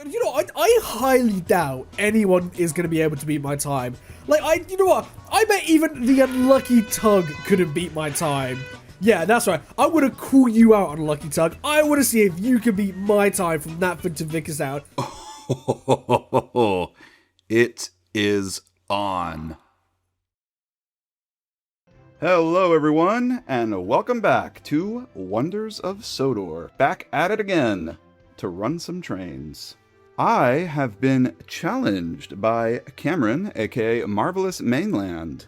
You know, I highly doubt anyone is going to be able to beat my time. Like, you know what? I bet even the unlucky Tug couldn't beat my time. Yeah, that's right. I want to call you out, unlucky Tug. I want to see if you can beat my time from Knapford to Vickerstown. It is on. Hello, everyone, and welcome back to Wonders of Sodor. Back at it again to run some trains. I have been challenged by Cameron, aka Marvelous Mainland.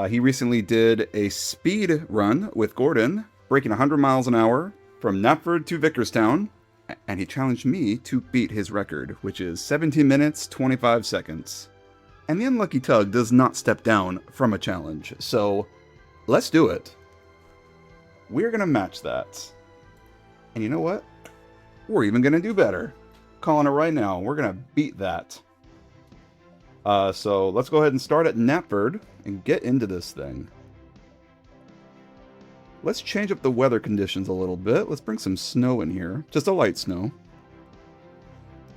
He recently did a speed run with Gordon, breaking 100 miles an hour from Knapford to Vickerstown, and he challenged me to beat his record, which is 17 minutes, 25 seconds. And the unlucky Tug does not step down from a challenge, so let's do it. We're going to match that. And you know what? We're even going to do better. Calling it right now. We're going to beat that. So let's go ahead and start at Knapford and get into this thing. Let's change up the weather conditions a little bit. Let's bring some snow in here. Just a light snow.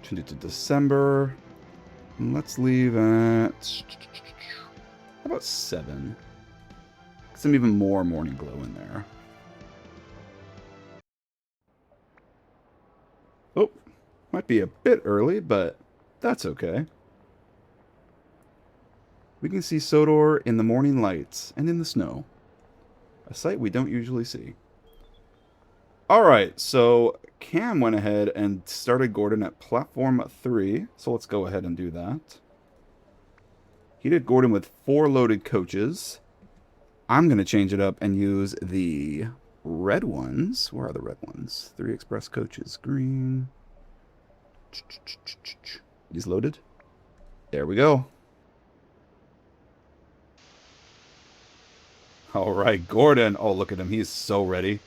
Change it to December. And let's leave at... how about 7? Some even more morning glow in there. Oh, might be a bit early, but that's okay. We can see Sodor in the morning lights and in the snow. A sight we don't usually see. Alright, so Cam went ahead and started Gordon at platform 3, so let's go ahead and do that. He did Gordon with 4 loaded coaches. I'm going to change it up and use the red ones. Where are the red ones? 3 express coaches. Green. These loaded. There we go. All right, Gordon. Oh, look at him. He's so ready.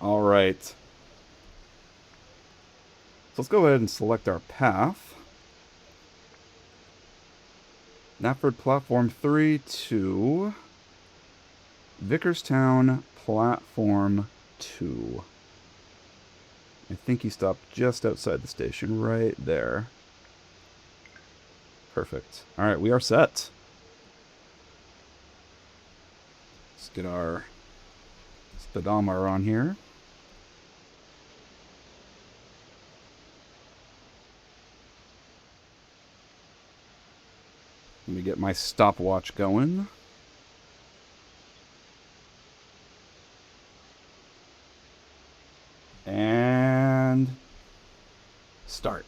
All right. So let's go ahead and select our path. Knapford Platform 3 to Vickerstown Platform 2. I think he stopped just outside the station, right there. Perfect. All right, we are set. Let's get our speedometer on here. Let me get my stopwatch going. And start.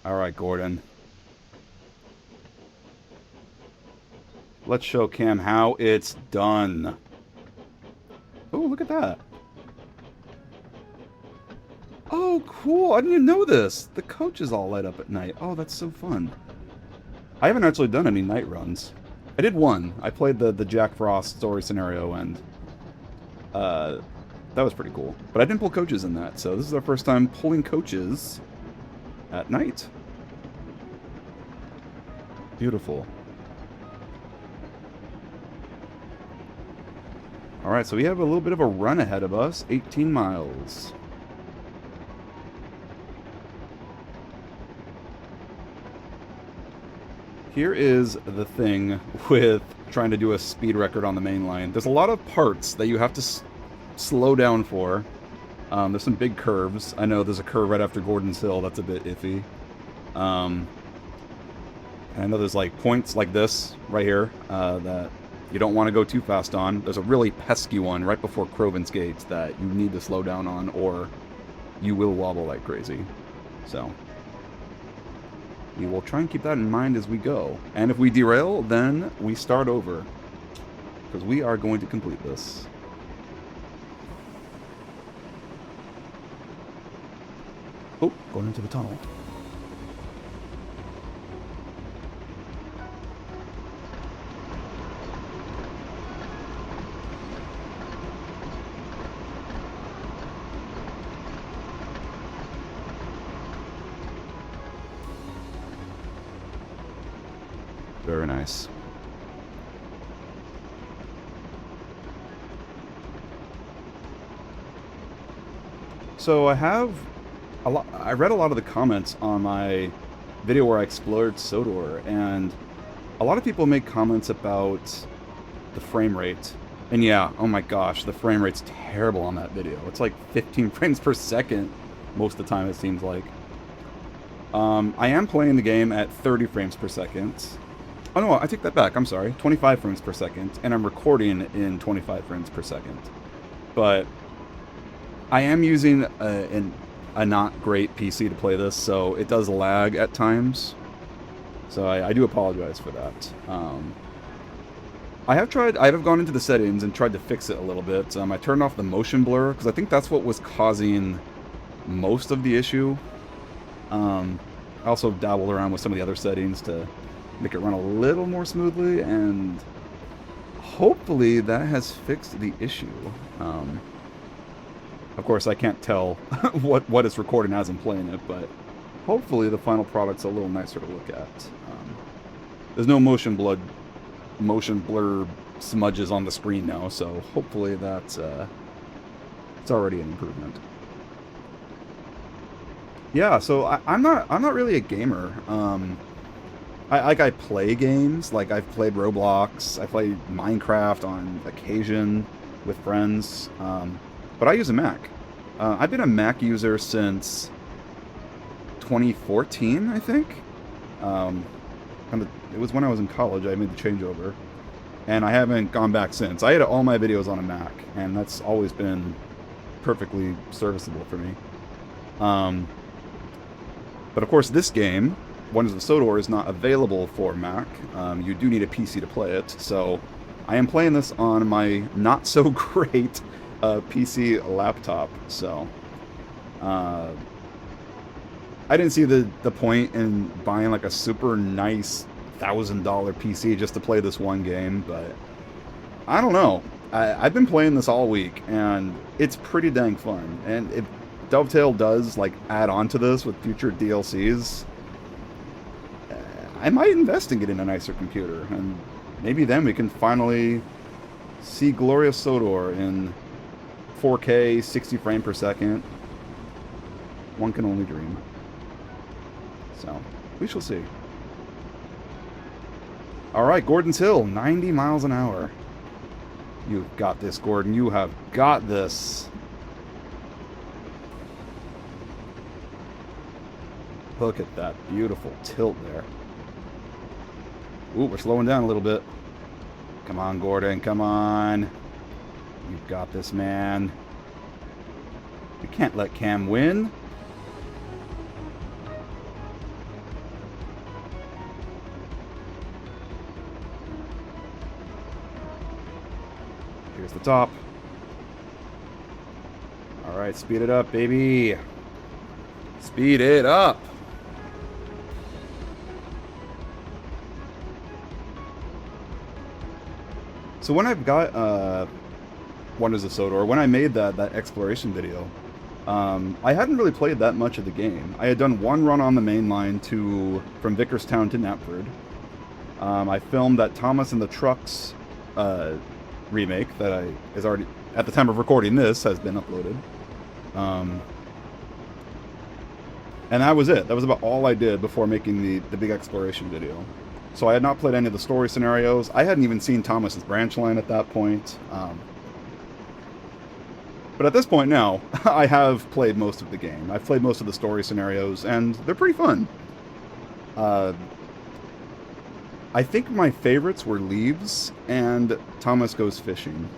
All right, Gordon. Let's show Cam how it's done. Oh, look at that. Oh, cool. I didn't even know this. The coaches all light up at night. Oh, that's so fun. I haven't actually done any night runs. I did one. I played the Jack Frost story scenario, and that was pretty cool. But I didn't pull coaches in that, so this is our first time pulling coaches at night. Beautiful. Alright, so we have a little bit of a run ahead of us. 18 miles. Here is the thing with trying to do a speed record on the main line. There's a lot of parts that you have to slow down for. There's some big curves. I know there's a curve right after Gordon's Hill. That's a bit iffy. And I know there's like points like this right here that you don't want to go too fast on. There's a really pesky one right before Croven's Gate that you need to slow down on, or you will wobble like crazy. So we will try and keep that in mind as we go. And if we derail, then we start over. Because we are going to complete this. Oh, going into the tunnel. Very nice. So I read a lot of the comments on my video where I explored Sodor, and a lot of people make comments about the frame rate. And yeah, oh my gosh, the frame rate's terrible on that video. It's like 15 frames per second most of the time, it seems like. I am playing the game at 30 frames per second. Oh no, I take that back, I'm sorry. 25 frames per second, and I'm recording in 25 frames per second. But I am using a not great PC to play this, so it does lag at times. So I do apologize for that. I have gone into the settings and tried to fix it a little bit. I turned off the motion blur, because I think that's what was causing most of the issue. I also dabbled around with some of the other settings to make it run a little more smoothly, and hopefully that has fixed the issue. Of course, I can't tell what it's recording as I'm playing it, but hopefully the final product's a little nicer to look at. There's no motion blur smudges on the screen now, so hopefully that's it's already an improvement. Yeah, so I'm not really a gamer. I play games, like I've played Roblox, I play Minecraft on occasion with friends, but I use a Mac. I've been a Mac user since 2014, I think. It was when I was in college I made the changeover, and I haven't gone back since. I had all my videos on a Mac, and that's always been perfectly serviceable for me. But of course this game, Wonders of Sodor, is not available for Mac. You do need a PC to play it, so I am playing this on my not-so-great PC laptop, so I didn't see the point in buying like a super nice $1,000 PC just to play this one game, but I don't know. I've been playing this all week, and it's pretty dang fun, and if Dovetail does like add on to this with future DLCs, I might invest in getting a nicer computer, and maybe then we can finally see glorious Sodor in 4K, 60 frames per second. One can only dream. So, we shall see. Alright, Gordon's Hill, 90 miles an hour. You've got this, Gordon. You have got this. Look at that beautiful tilt there. Ooh, we're slowing down a little bit. Come on, Gordon, come on. You've got this, man. We can't let Cam win. Here's the top. Alright, speed it up, baby. Speed it up. So when I've got Wonders of Sodor, when I made that exploration video, I hadn't really played that much of the game. I had done one run on the main line from Vickerstown to Knapford. I filmed that Thomas and the Trucks remake that is already, at the time of recording this, has been uploaded. And that was it. That was about all I did before making the big exploration video. So I had not played any of the story scenarios. I hadn't even seen Thomas's branch line at that point. But at this point now, I have played most of the game. I've played most of the story scenarios, and they're pretty fun. I think my favorites were Leaves and Thomas Goes Fishing.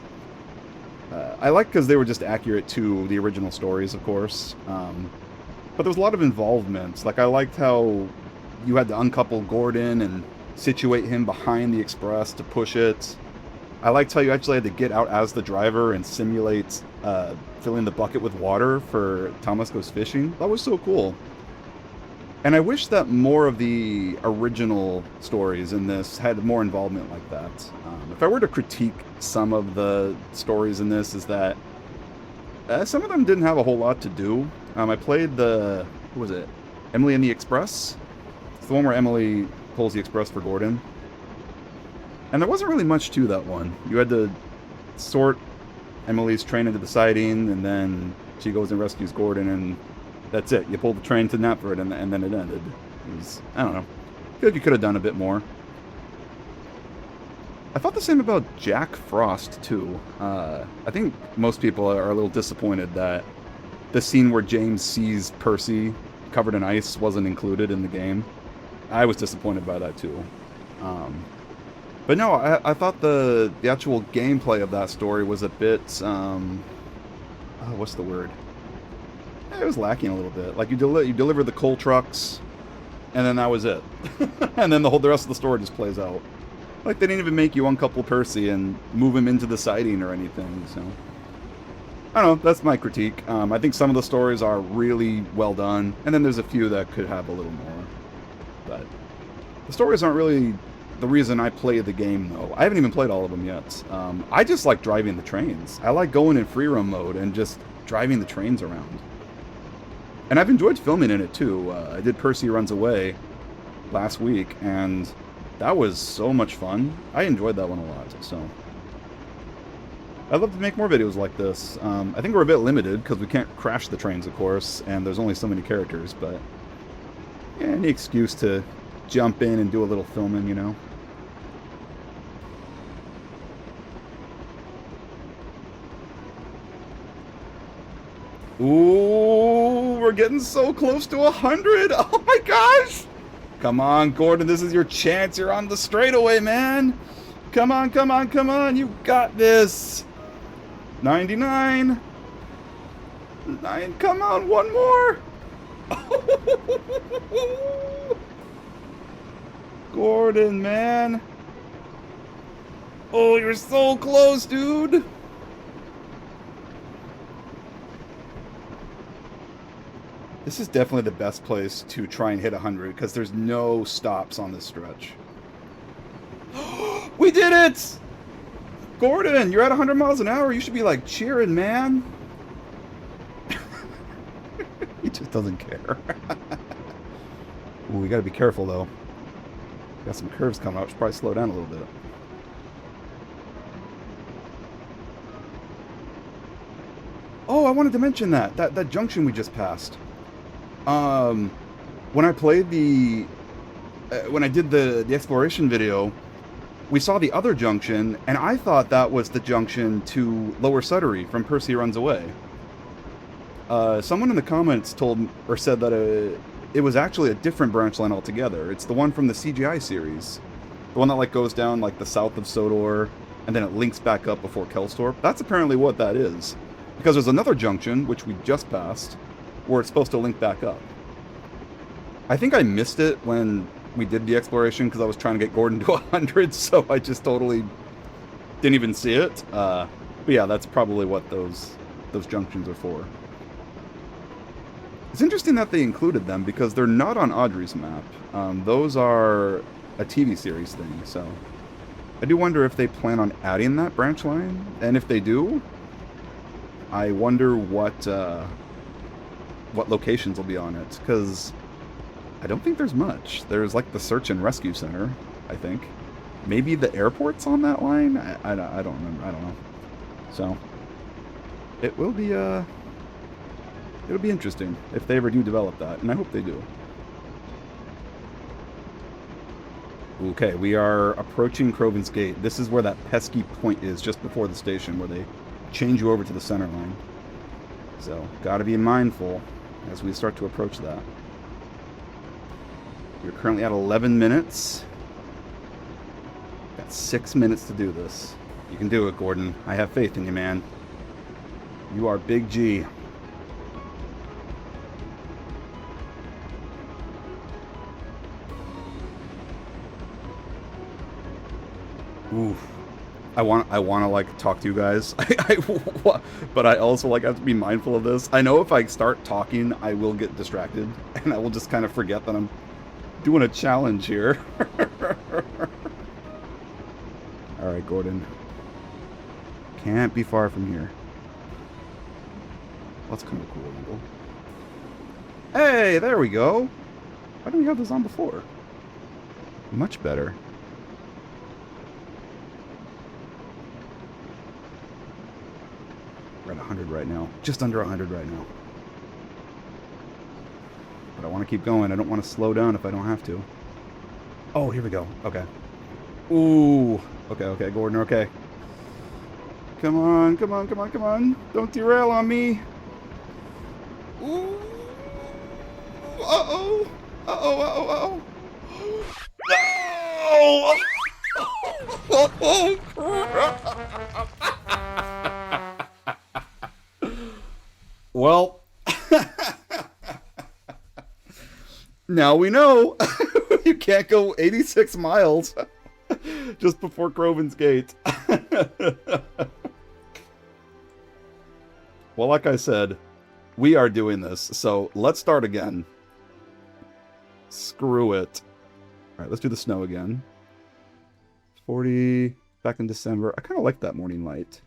I like because they were just accurate to the original stories, of course. But there was a lot of involvement. Like, I liked how you had to uncouple Gordon and situate him behind the express to push it. I liked how you actually had to get out as the driver and simulate filling the bucket with water for Thomas Goes Fishing. That was so cool. And I wish that more of the original stories in this had more involvement like that. If I were to critique some of the stories in this, is that some of them didn't have a whole lot to do. I played what was it? Emily and the Express? It's the one where Emily pulls the express for Gordon. And there wasn't really much to that one. You had to sort Emily's train into the siding and then She goes and rescues Gordon, and that's it. You pull the train to Knapford, and then it ended. It was, I don't know. I feel like you could have done a bit more. I thought the same about Jack Frost, too. I think most people are a little disappointed that the scene where James sees Percy covered in ice wasn't included in the game. I was disappointed by that, too. But no, I thought the actual gameplay of that story was a bit, what's the word? It was lacking a little bit. Like, you deliver the coal trucks, and then that was it. And then the rest of the story just plays out. Like, they didn't even make you uncouple Percy and move him into the siding or anything, so... I don't know, that's my critique. I think some of the stories are really well done, and then there's a few that could have a little more. But the stories aren't really the reason I play the game, though. I haven't even played all of them yet. I just like driving the trains. I like going in free roam mode and just driving the trains around. And I've enjoyed filming in it, too. I did Percy Runs Away last week, and that was so much fun. I enjoyed that one a lot, so... I'd love to make more videos like this. I think we're a bit limited, because we can't crash the trains, of course, and there's only so many characters, but... Yeah, any excuse to jump in and do a little filming, you know? Ooh, we're getting so close to 100! Oh my gosh! Come on, Gordon, this is your chance. You're on the straightaway, man! Come on, come on, come on! You got this! 99! 9, come on, one more! Gordon, man! Oh, you're so close, dude! This is definitely the best place to try and hit 100, because there's no stops on this stretch. We did it! Gordon, you're at 100 miles an hour. You should be, like, cheering, man. He just doesn't care. Ooh, we gotta be careful, though. Got some curves coming up. Should probably slow down a little bit. Oh, I wanted to mention that junction we just passed. When I played when I did the exploration video, we saw the other junction, and I thought that was the junction to Lower Sudbury from Percy Runs Away. Someone in the comments said that it was actually a different branch line altogether. It's the one from the CGI series. The one that, like, goes down, like, the south of Sodor, and then it links back up before Kelstorp. That's apparently what that is. Because there's another junction, which we just passed, where it's supposed to link back up. I think I missed it when we did the exploration because I was trying to get Gordon to 100, so I just totally didn't even see it. But yeah, that's probably what those junctions are for. It's interesting that they included them because they're not on Audrey's map. Those are a TV series thing, so I do wonder if they plan on adding that branch line, and if they do, I wonder what locations will be on it, because I don't think there's much. There's, like, the search and rescue center, I think. Maybe the airport's on that line? I don't remember. I don't know. So, it will be, it'll be interesting if they ever do develop that, and I hope they do. Okay, we are approaching Croven's Gate. This is where that pesky point is, just before the station, where they change you over to the center line. So, gotta be mindful as we start to approach that. We're currently at 11 minutes. Got 6 minutes to do this. You can do it, Gordon. I have faith in you, man. You are Big G. Oof. I want to, like, talk to you guys, but I also, like, have to be mindful of this. I know if I start talking, I will get distracted, and I will just kind of forget that I'm doing a challenge here. Alright, Gordon. Can't be far from here. That's kind of a cool angle. Hey, there we go! Why didn't we have this on before? Much better. We're at 100 right now. Just under 100 right now. But I want to keep going. I don't want to slow down if I don't have to. Oh, here we go. Okay. Ooh. Okay, okay, Gordon, okay. Come on, come on, come on, come on. Don't derail on me. Ooh. Uh-oh. Uh-oh, uh-oh, uh-oh. No! Well, now we know you can't go 86 miles just before Croven's Gate. Well, like I said, we are doing this, so let's start again. Screw it. All right, let's do the snow again. 40 back in December. I kind of like that morning light.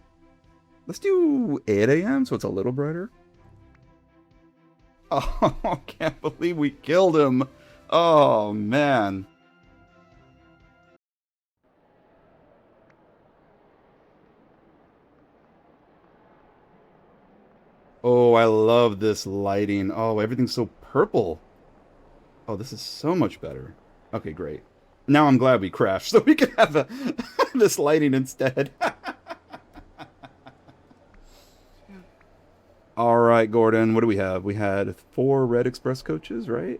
Let's do 8 a.m. so it's a little brighter. Oh, I can't believe we killed him. Oh, man. Oh, I love this lighting. Oh, everything's so purple. Oh, this is so much better. Okay, great. Now I'm glad we crashed so we can have this lighting instead. All right, Gordon, what do we have? We had 4 red express coaches, right?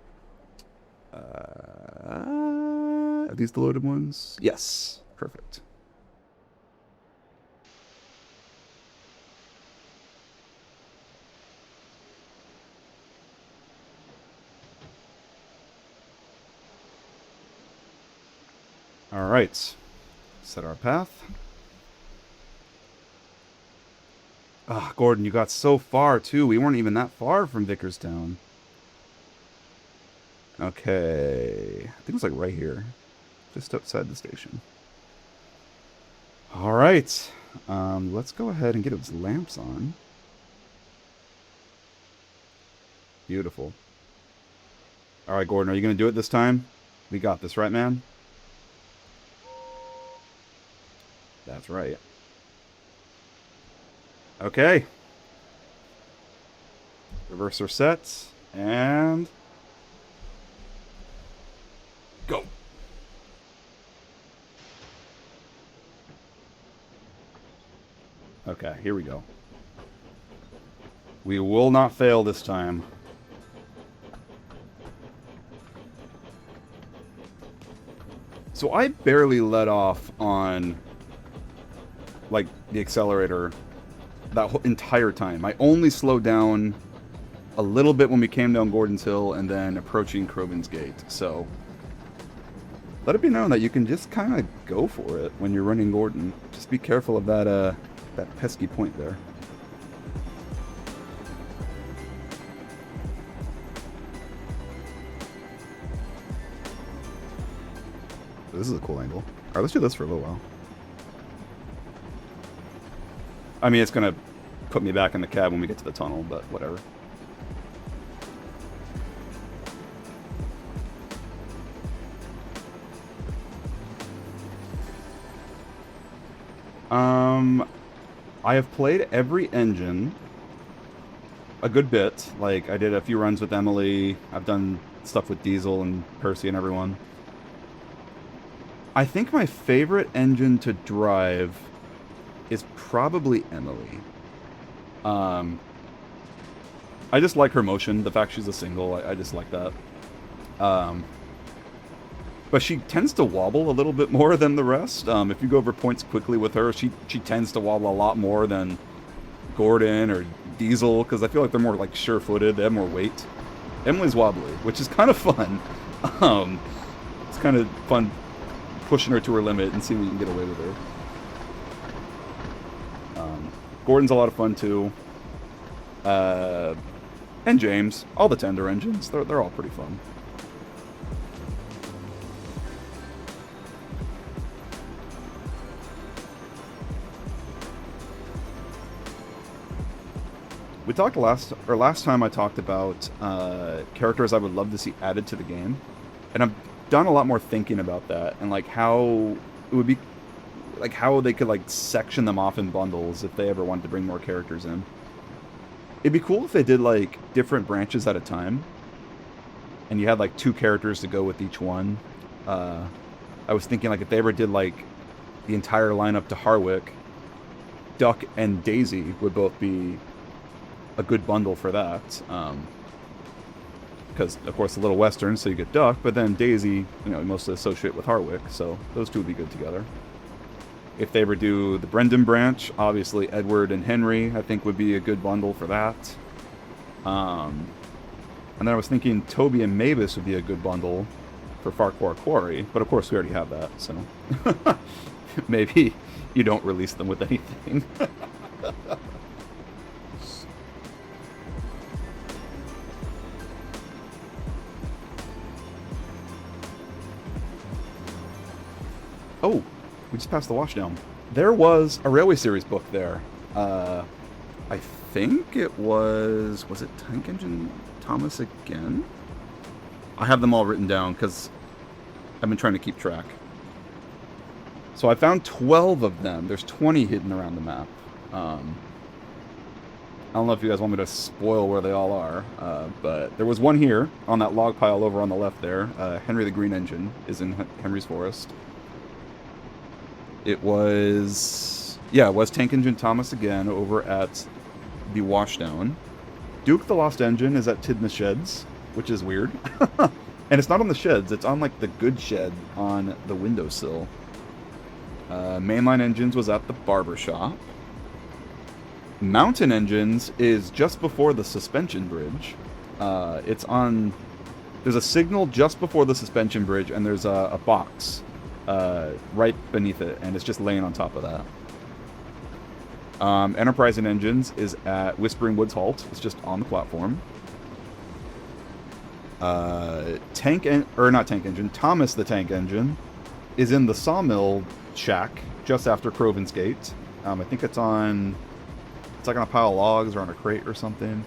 Are these the loaded ones? Yes, perfect. All right, set our path. Ah, Gordon, you got so far, too. We weren't even that far from Vickerstown. Okay. I think it's like right here. Just outside the station. All right. Let's go ahead and get those lamps on. Beautiful. All right, Gordon, are you going to do it this time? We got this, right, man? That's right. Okay. Reverser sets and go. Okay, here we go. We will not fail this time. So I barely let off on like the accelerator that whole entire time. I only slowed down a little bit when we came down Gordon's Hill and then approaching Croven's Gate. So let it be known that you can just kind of go for it when you're running Gordon. Just be careful of that that pesky point there. This is a cool angle. Alright, let's do this for a little while. I mean, it's going to put me back in the cab when we get to the tunnel, but whatever. I have played every engine a good bit. Like, I did a few runs with Emily. I've done stuff with Diesel and Percy and everyone. I think my favorite engine to drive is probably Emily. I just like her motion. The fact she's a single, I just like that. But she tends to wobble a little bit more than the rest. If you go over points quickly with her, she tends to wobble a lot more than Gordon or Diesel, because I feel like they're more like sure-footed. They have more weight. Emily's wobbly, which is kind of fun. It's kind of fun pushing her to her limit and seeing what you can get away with her. Gordon's a lot of fun too. And James. All the tender engines. They're all pretty fun. We talked last time I talked about characters I would love to see added to the game. And I've done a lot more thinking about that and like how it would be, like how they could like section them off in bundles if they ever wanted to bring more characters in. It'd be cool if they did like different branches at a time, and you had like 2 characters to go with each one. I was thinking like if they ever did like the entire lineup to Harwick, Duck and Daisy would both be a good bundle for that. Because of course, a little western, so you get Duck, but then Daisy, you know, you mostly associate with Harwick, so those two would be good together. If they ever do the Brendan branch, obviously Edward and Henry, I think would be a good bundle for that. And then I was thinking Toby and Mavis would be a good bundle for Farquhar Quarry, but of course we already have that, so maybe you don't release them with anything. Oh, we just passed the washdown. There was a Railway Series book there. I think it was it Tank Engine Thomas again? I have them all written down because I've been trying to keep track. So I found 12 of them. There's 20 hidden around the map. I don't know if you guys want me to spoil where they all are, but there was one here on that log pile over on the left there. Henry the Green Engine is in Henry's Forest. It was Tank Engine Thomas again over at the Washdown. Duke the Lost Engine is at Tidmouth Sheds, which is weird. And it's not on the sheds, it's on like the good shed on the windowsill. Mainline Engines was at the barber shop. Mountain Engines is just before the suspension bridge. There's a signal just before the suspension bridge, and there's a box right beneath it, and it's just laying on top of that. Enterprising Engines is at Whispering Woods Halt. It's just on the platform. Thomas the Tank Engine is in the Sawmill Shack just after Croven's Gate. I think it's like on a pile of logs or on a crate or something.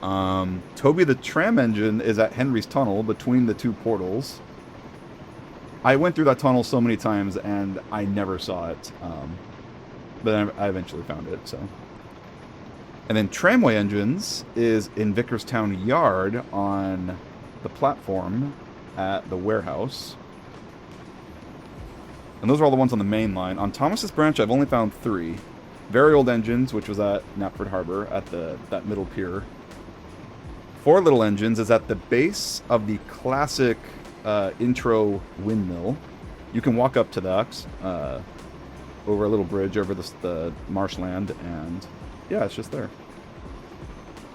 Toby the Tram Engine is at Henry's Tunnel between the two portals. I went through that tunnel so many times and I never saw it. But then I eventually found it, so. And then Tramway Engines is in Vickerstown Yard on the platform at the warehouse. And those are all the ones on the main line. On Thomas's branch, I've only found 3. Very Old Engines, which was at Knapford Harbor at that middle pier. 4 Little Engines is at the base of the classic intro windmill. You can walk up to that over a little bridge over the marshland, and yeah, it's just there.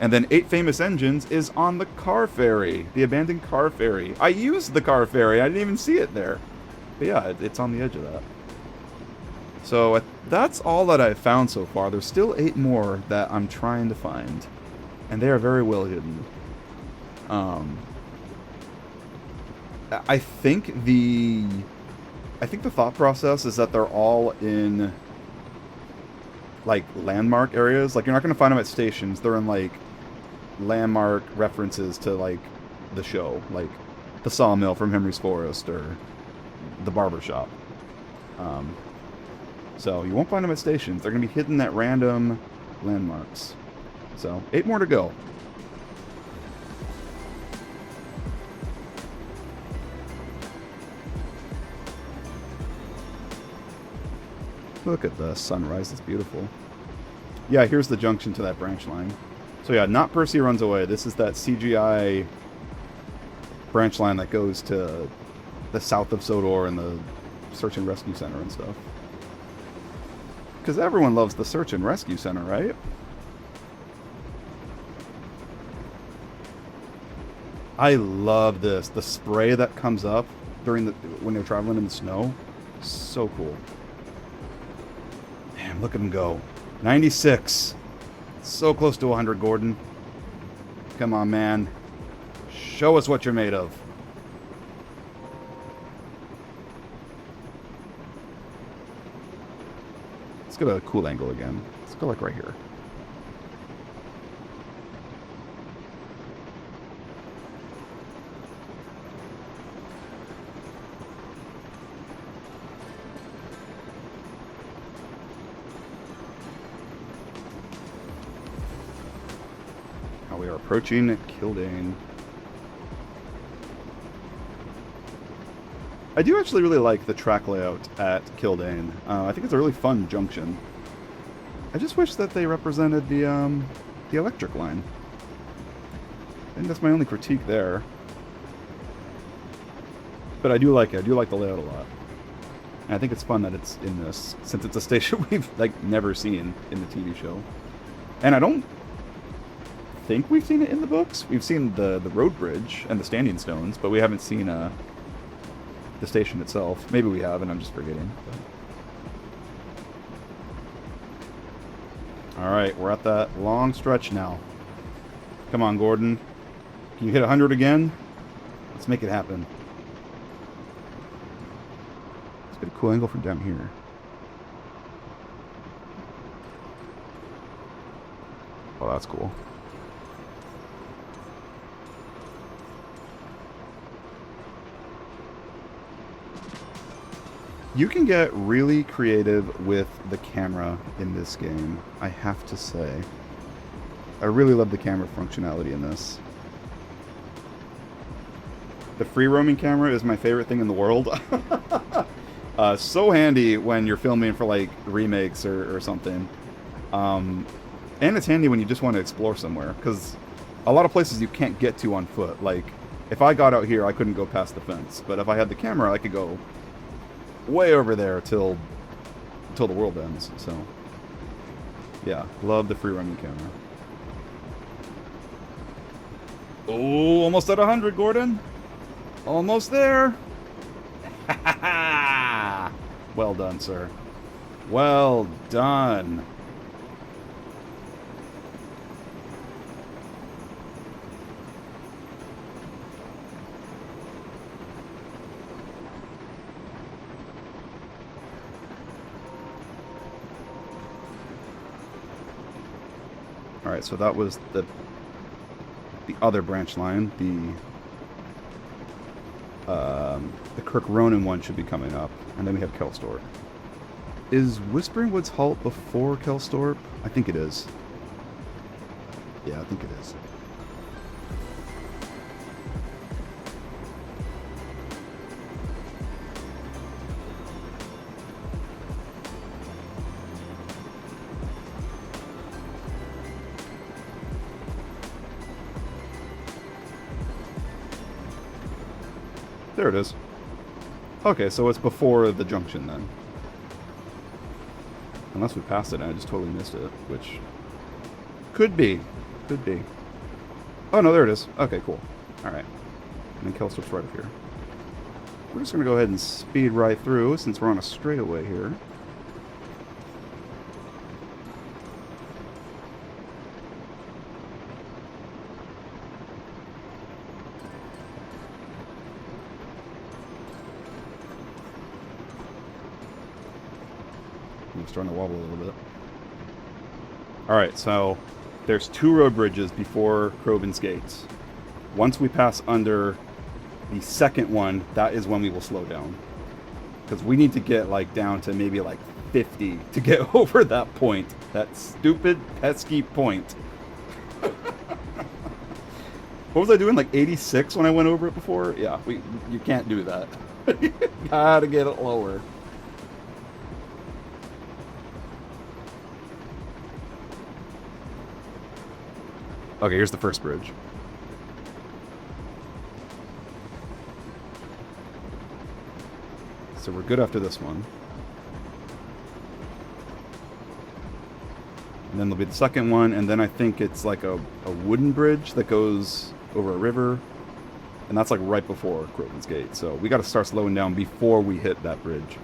And then 8 Famous Engines is on the car ferry, the abandoned car ferry. I used the car ferry, I didn't even see it there. But yeah, it's on the edge of that. So that's all that I've found so far. There's still 8 more that I'm trying to find, and they are very well hidden. I think the thought process is that they're all in like landmark areas. Like, you're not going to find them at stations. They're in like landmark references to like the show, like the Sawmill from Henry's Forest or the barber shop. So you won't find them at stations. They're going to be hidden at random landmarks. So 8 more to go. Look at the sunrise, it's beautiful. Yeah, here's the junction to that branch line. So yeah, not Percy Runs Away. This is that CGI branch line that goes to the south of Sodor and the Search and Rescue Center and stuff. Because everyone loves the Search and Rescue Center, right? I love this. The spray that comes up when they're traveling in the snow. So cool. Damn, look at him go. 96. So close to 100, Gordon. Come on, man. Show us what you're made of. Let's get a cool angle again. Let's go like right here. we are approaching Kildane. I do actually really like the track layout at Kildane. I think it's a really fun junction. I just wish that they represented the electric line. I think that's my only critique there. But I do like it. I do like the layout a lot. And I think it's fun that it's in this, since it's a station we've like never seen in the TV show. And I don't think we've seen it in the books. We've seen the road bridge and the standing stones, but we haven't seen the station itself. Maybe we have, and I'm just forgetting. All right, we're at that long stretch now. Come on, Gordon. Can you hit 100 again? Let's make it happen. Let's get a cool angle from down here. Oh, that's cool. You can get really creative with the camera in this game, I have to say. I really love the camera functionality in this. The free roaming camera is my favorite thing in the world. So handy when you're filming for like remakes or something. And it's handy when you just want to explore somewhere, because a lot of places you can't get to on foot. Like, if I got out here, I couldn't go past the fence. But if I had the camera, I could go way over there till the world ends. So yeah, love the free roaming camera. Oh, almost at 100, Gordon. Almost there. Well done, sir. Well done. Alright, so that was the other branch line. The Kirk Ronan one should be coming up, and then we have Kelstorp. Is Whispering Woods Halt before Kelstorp? I think it is. Yeah, I think it is. There it is. Okay, so it's before the junction then. Unless we passed it and I just totally missed it, which could be. Could be. Oh no, there it is. Okay, cool. Alright. And then Kelstorp's right up here. We're just going to go ahead and speed right through since we're on a straightaway here. I'm starting to wobble a little bit. Alright, so there's 2 road bridges before Crobin's Gates. Once we pass under the second one, that is when we will slow down. Because we need to get like down to maybe like 50 to get over that point. That stupid, pesky point. What was I doing? Like 86 when I went over it before? Yeah, you can't do that. Gotta get it lower. Okay, here's the first bridge. So we're good after this one. And then there'll be the second one, and then I think it's like a wooden bridge that goes over a river. And that's like right before Crobin's Gate. So we gotta start slowing down before we hit that bridge.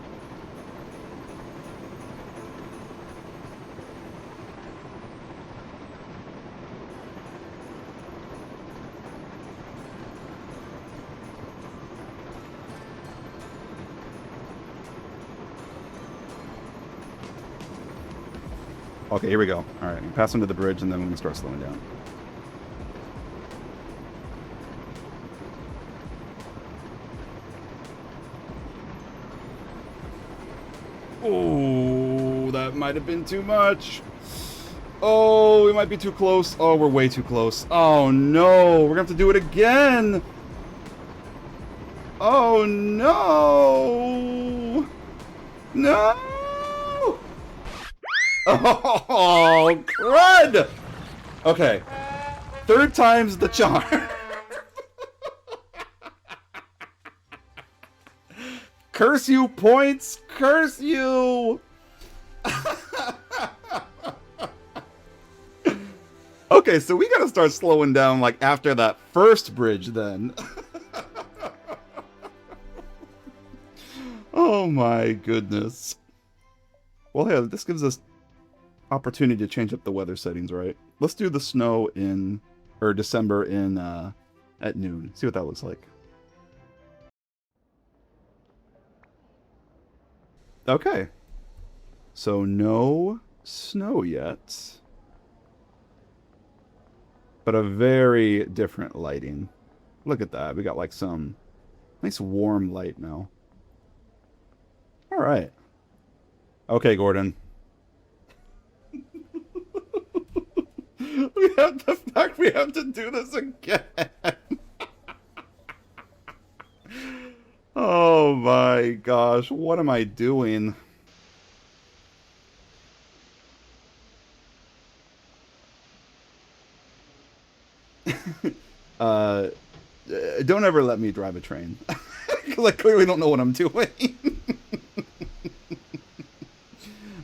Okay, here we go. Alright, we pass under the bridge and then we can start slowing down. Oh, that might have been too much. Oh, we might be too close. Oh, we're way too close. Oh, no. We're going to have to do it again. Oh, no. No. Oh, crud. Okay. Third time's the charm. Curse you, points. Curse you. Okay, so we gotta start slowing down, like, after that first bridge, then. Oh my goodness. Well, yeah, this gives us opportunity to change up the weather settings, right? Let's do the snow in, or December in, at noon. See what that looks like. Okay. So no snow yet. But a very different lighting. Look at that. We got like some nice warm light now. All right. Okay, Gordon. We have to do this again. Oh my gosh, what am I doing? Don't ever let me drive a train. Because I clearly don't know what I'm doing.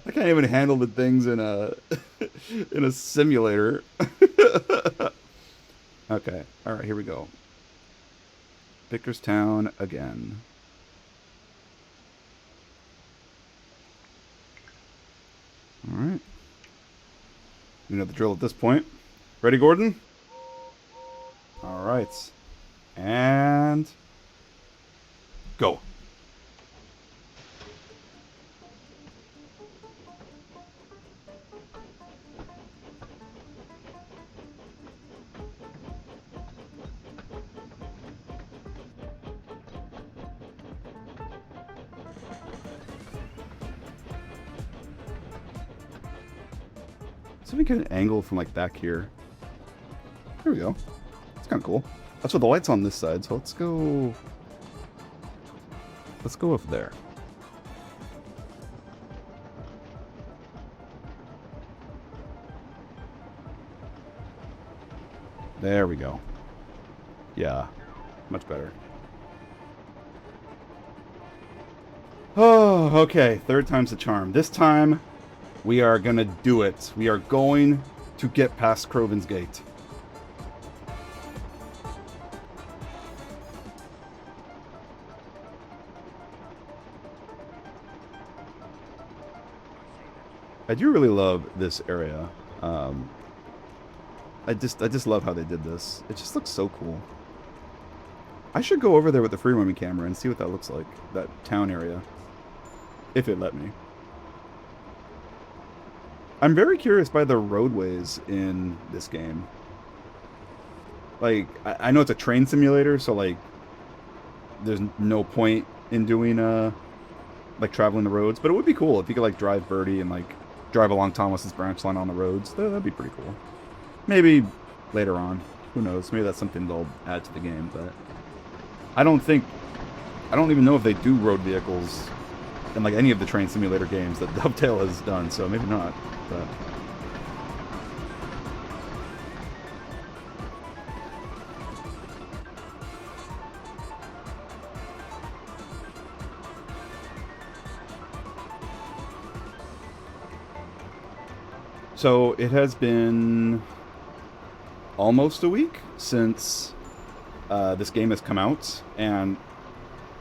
I can't even handle the things in a in a simulator. Okay, alright, here we go. Victorstown again. Alright. You know the drill at this point. Ready, Gordon? Alright. And... go. So we get an angle from like back here. There we go. It's kind of cool. That's what the light's on this side, so let's go... let's go up there. There we go. Yeah, much better. Oh, okay. Third time's the charm. This time, we are gonna do it. We are going to get past Croven's Gate. I do really love this area. I just love how they did this. It just looks so cool. I should go over there with the free roaming camera and see what that looks like. That town area. If it let me. I'm very curious by the roadways in this game. Like, I know it's a train simulator, so like, there's no point in doing, like traveling the roads, but it would be cool if you could like drive Birdie and like drive along Thomas's branch line on the roads. That'd be pretty cool. Maybe later on. Who knows? Maybe that's something they'll add to the game, but I don't even know if they do road vehicles in like any of the train simulator games that Dovetail has done, so maybe not. But so it has been almost a week since this game has come out, and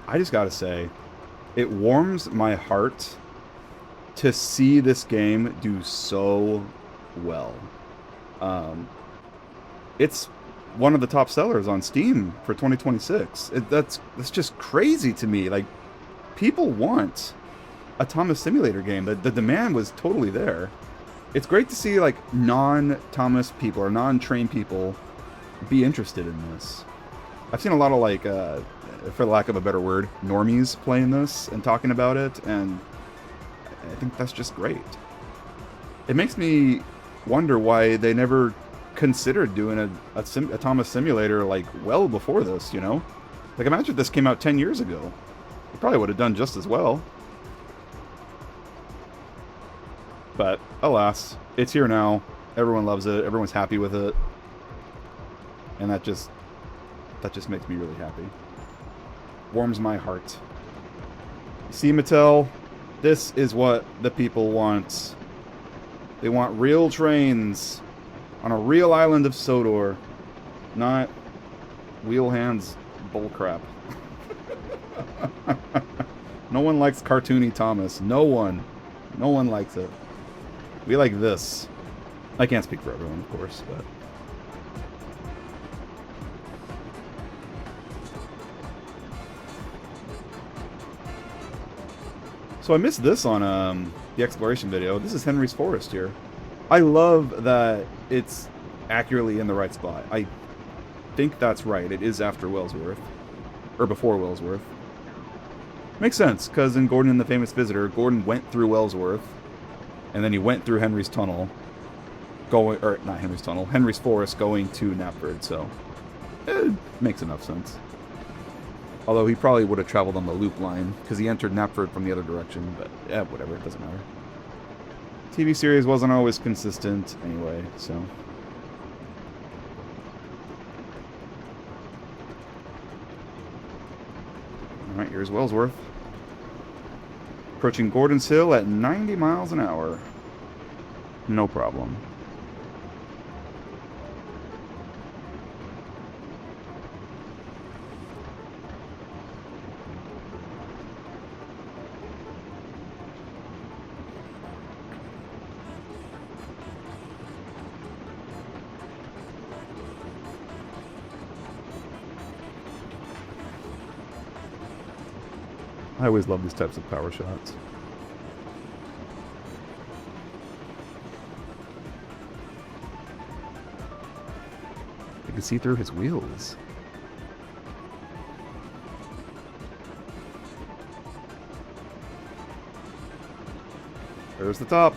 I just gotta say, it warms my heart to see this game do so well. It's one of the top sellers on Steam for 2026. That's just crazy to me. Like, people want a Thomas Simulator game. The demand was totally there. It's great to see like non-Thomas people or non-trained people be interested in this. I've seen a lot of like, for lack of a better word, normies playing this and talking about it, and I think that's just great. It makes me wonder why they never considered doing a Thomas simulator like well before this, you know? Like imagine if this came out 10 years ago. It probably would have done just as well. But alas, it's here now. Everyone loves it. Everyone's happy with it. And that just makes me really happy. Warms my heart. You see, Mattel, this is what the people want. They want real trains on a real island of Sodor, not wheel hands bullcrap. No one likes cartoony Thomas. No one. No one likes it. We like this. I can't speak for everyone, of course, but... So I missed this on the exploration video. This is Henry's Forest here. I love that it's accurately in the right spot. I think that's right. It is after Wellsworth. Or before Wellsworth. Makes sense, because in Gordon and the Famous Visitor, Gordon went through Wellsworth, and then he went through Henry's Tunnel, not Henry's Tunnel, Henry's Forest going to Knapford, so it makes enough sense. Although he probably would have traveled on the loop line, because he entered Knapford from the other direction, but yeah, whatever, it doesn't matter. TV series wasn't always consistent anyway, so... Alright, here's Wellsworth. Approaching Gordon's Hill at 90 miles an hour. No problem. I always love these types of power shots. You can see through his wheels. There's the top.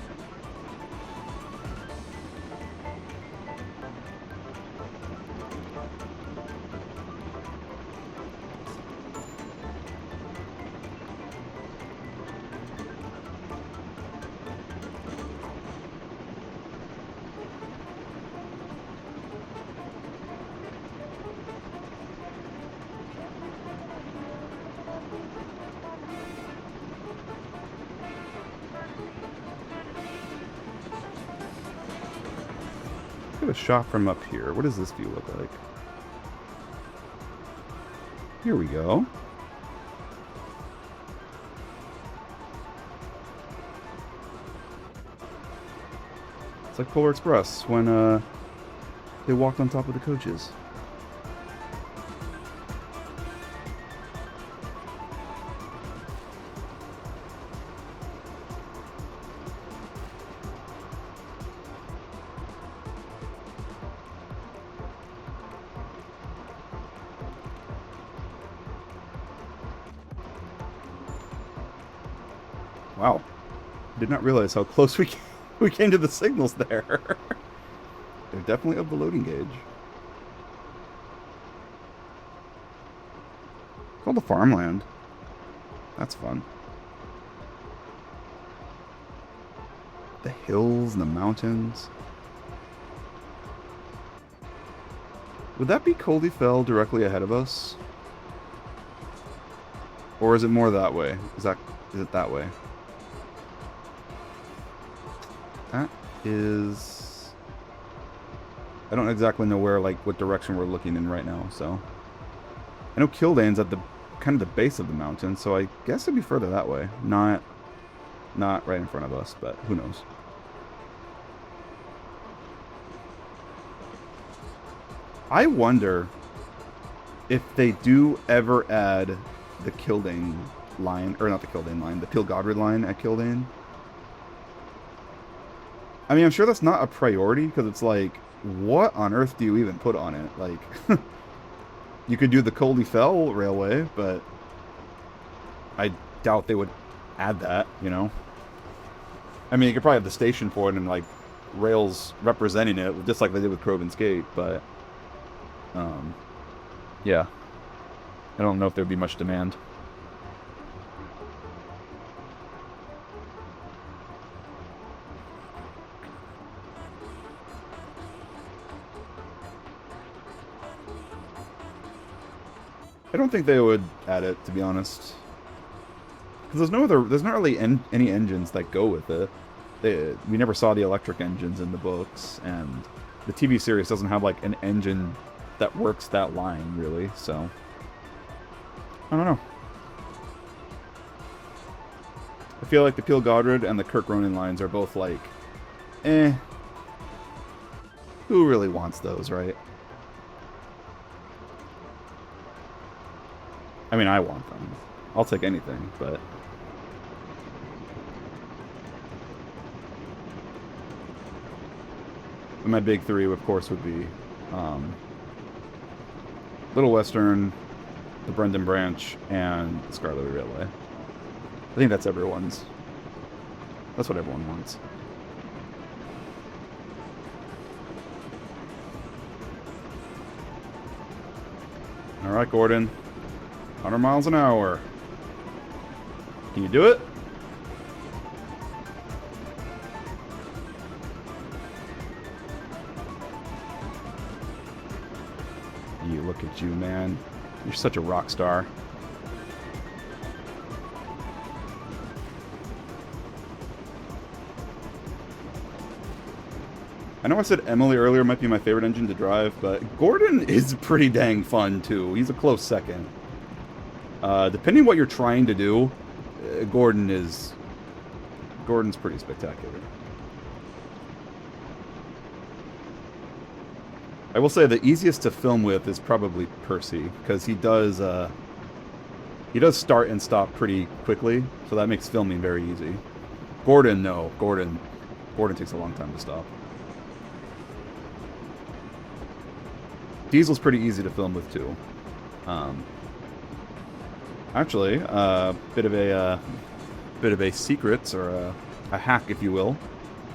Look at a shot from up here. What does this view look like? Here we go. It's like Polar Express when they walked on top of the coaches. Wow. Did not realize how close we came to the signals there. They're definitely of the loading gauge. It's called the farmland. That's fun. The hills and the mountains. Would that be Coldy Fell directly ahead of us? Or is it more that way? Is it that way? That is... I don't exactly know where, like, what direction we're looking in right now, so... I know Kildane's at the kind of the base of the mountain, so I guess it'd be further that way. Not right in front of us, but who knows. I wonder if they do ever add the Kildane line, or not the Kildane line, the Pilgodred line at Kildane. I mean, I'm sure that's not a priority, because it's like, what on earth do you even put on it? Like, you could do the Coldy Fell Railway, but I doubt they would add that, you know? I mean, you could probably have the station for it and, like, rails representing it, just like they did with Krogan's Gate, but yeah. I don't know if there'd be much demand. I don't think they would add it, to be honest. Because there's not really any engines that go with it. We never saw the electric engines in the books, and the TV series doesn't have like an engine that works that line, really, so I don't know. I feel like the Peel Godred and the Kirk Ronan lines are both like, eh. Who really wants those, right? I mean, I want them. I'll take anything, but... And my big three, of course, would be Little Western, the Brendan Branch, and the Scarlet Railway. I think that's everyone's. That's what everyone wants. Alright, Gordon. 100 miles an hour. Can you do it? You look at you, man. You're such a rock star. I know I said Emily earlier might be my favorite engine to drive, but Gordon is pretty dang fun, too. He's a close second. Depending what you're trying to do, Gordon's pretty spectacular. I will say the easiest to film with is probably Percy, because he does start and stop pretty quickly, so that makes filming very easy. Gordon, no. Gordon takes a long time to stop. Diesel's pretty easy to film with, too. Actually, bit of a secret, or a hack, if you will.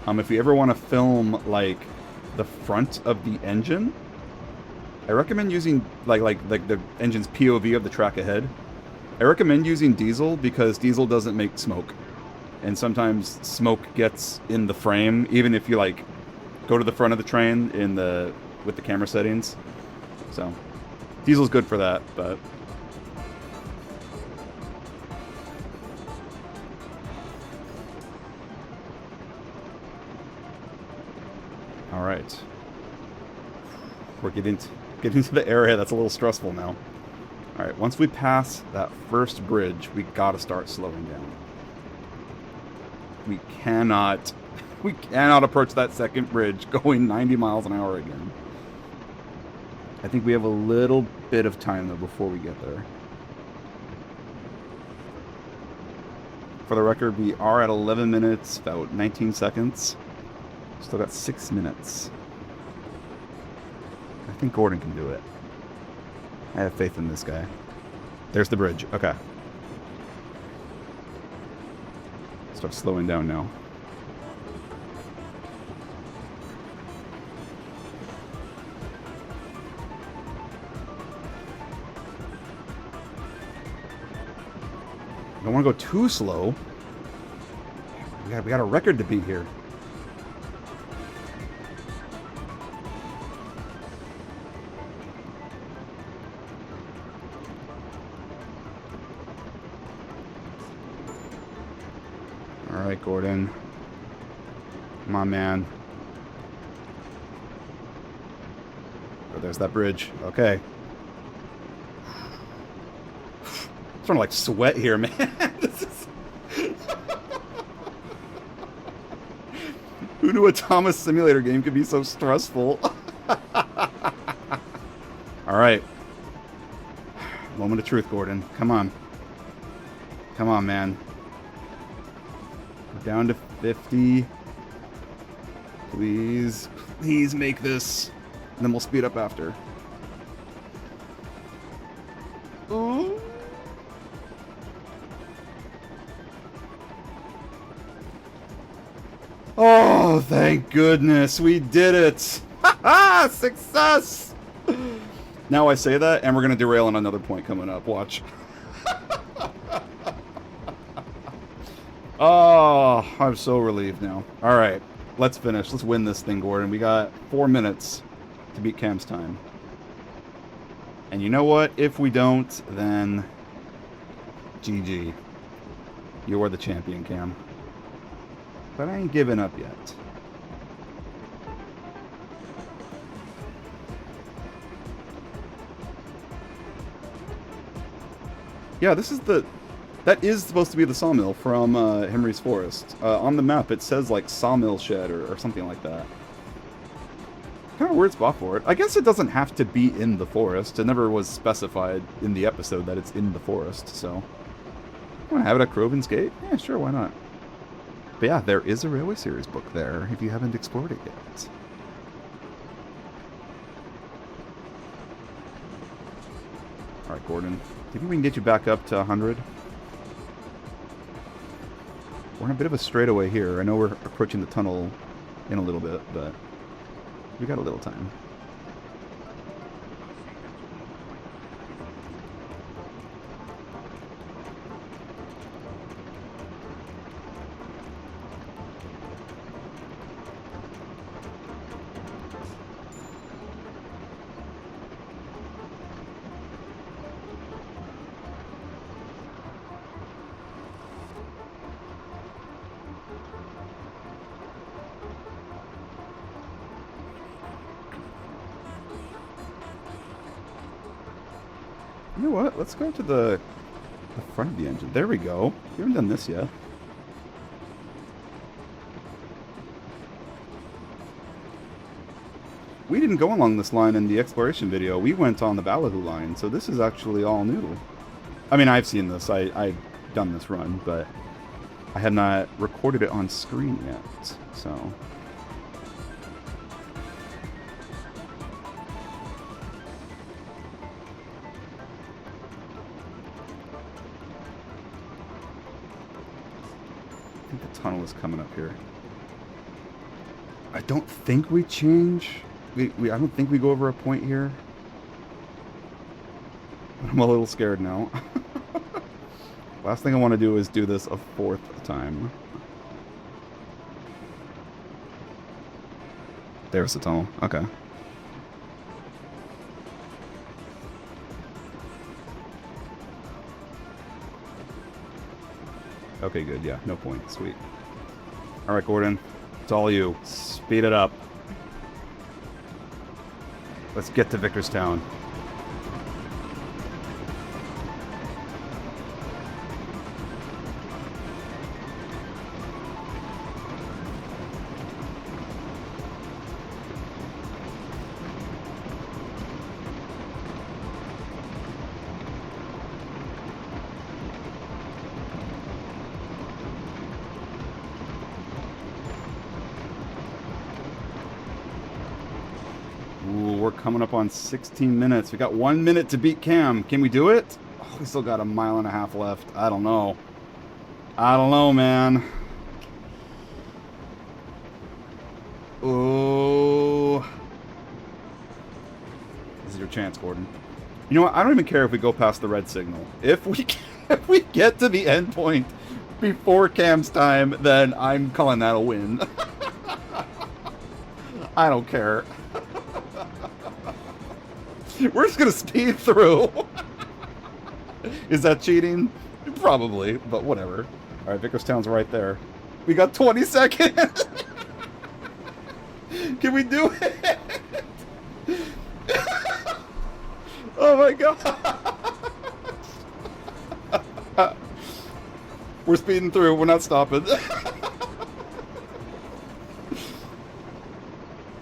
If you ever want to film, like, the front of the engine, I recommend using, like the engine's POV of the track ahead. I recommend using diesel, because diesel doesn't make smoke. And sometimes smoke gets in the frame, even if you, like, go to the front of the train with the camera settings. So, diesel's good for that, but... Alright. We're getting to the area that's a little stressful now. Alright, once we pass that first bridge, we gotta start slowing down. We cannot approach that second bridge going 90 miles an hour again. I think we have a little bit of time, though, before we get there. For the record, we are at 11 minutes, about 19 seconds. Still got 6 minutes. I think Gordon can do it. I have faith in this guy. There's the bridge. Okay. Start slowing down now. I don't want to go too slow. We got a record to beat here. All right, Gordon. Come on, man. Oh, there's that bridge. Okay. I'm starting to, like, sweat here, man. This is... Who knew a Thomas Simulator game could be so stressful? Alright. Moment of truth, Gordon. Come on. Come on, man. We're down to 50. Please. Please make this. And then we'll speed up after. Ooh. Oh, thank goodness. We did it. Ha Success! Now I say that, and we're going to derail on another point coming up. Watch. Oh, I'm so relieved now. All right, let's finish. Let's win this thing, Gordon. We got 4 minutes to beat Cam's time. And you know what? If we don't, then GG. You are the champion, Cam. But I ain't giving up yet. Yeah, this is the... That is supposed to be the sawmill from Henry's Forest. On the map, it says, like, sawmill shed or something like that. Kind of weird spot for it. I guess it doesn't have to be in the forest. It never was specified in the episode that it's in the forest, so... Want to have it at Croven's Gate? Yeah, sure, why not? But yeah, there is a Railway Series book there, if you haven't explored it yet. Alright, Gordon. Do you think we can get you back up to 100? We're in a bit of a straightaway here. I know we're approaching the tunnel in a little bit, but we got a little time. You know what? Let's go to the front of the engine. There we go. We haven't done this yet. We didn't go along this line in the exploration video. We went on the Ballyhoo line, so this is actually all new. I mean, I've seen this. I've done this run, but I have not recorded it on screen yet, so... I think the tunnel is coming up here. I don't think we change. I don't think we go over a point here. I'm a little scared now. Last thing I want to do is do this a 4th time. There's the tunnel. Okay. Okay, good. Yeah, no point. Sweet. All right, Gordon. It's all you. Speed it up. Let's get to Victorstown. Ooh, we're coming up on 16 minutes. We got 1 minute to beat Cam. Can we do it? Oh, we still got a mile and a half left. I don't know. I don't know, man. Oh. This is your chance, Gordon. You know what? I don't even care if we go past the red signal. If we get to the end point before Cam's time, then I'm calling that a win. I don't care. We're just gonna speed through. Is that cheating? Probably, but whatever. Alright, Victorstown's right there. We got 20 seconds! Can we do it? Oh my god! We're speeding through, we're not stopping.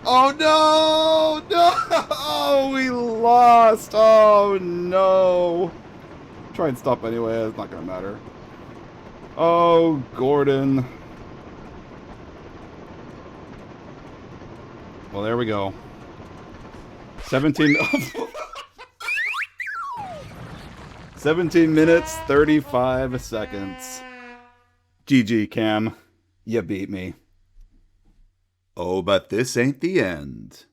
Oh no! No! Oh, we lost! Oh no! Try and stop anyway, it's not gonna matter. Oh, Gordon. Well, there we go. 17... 17 minutes, 35 seconds. GG, Cam. You beat me. Oh, but this ain't the end.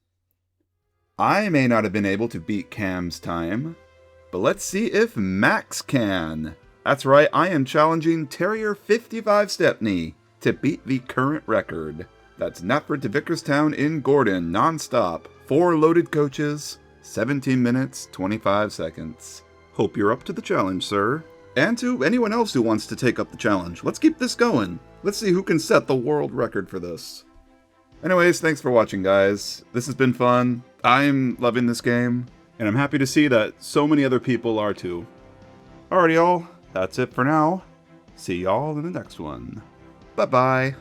I may not have been able to beat Cam's time, but let's see if Max can. That's right, I am challenging Terrier 55 Stepney to beat the current record. That's Knapford to Vickerstown in Gordon, non-stop, 4 loaded coaches, 17 minutes, 25 seconds. Hope you're up to the challenge, sir. And to anyone else who wants to take up the challenge, let's keep this going. Let's see who can set the world record for this. Anyways, thanks for watching, guys. This has been fun. I'm loving this game, and I'm happy to see that so many other people are too. Alrighty, y'all. That's it for now. See y'all in the next one. Bye-bye.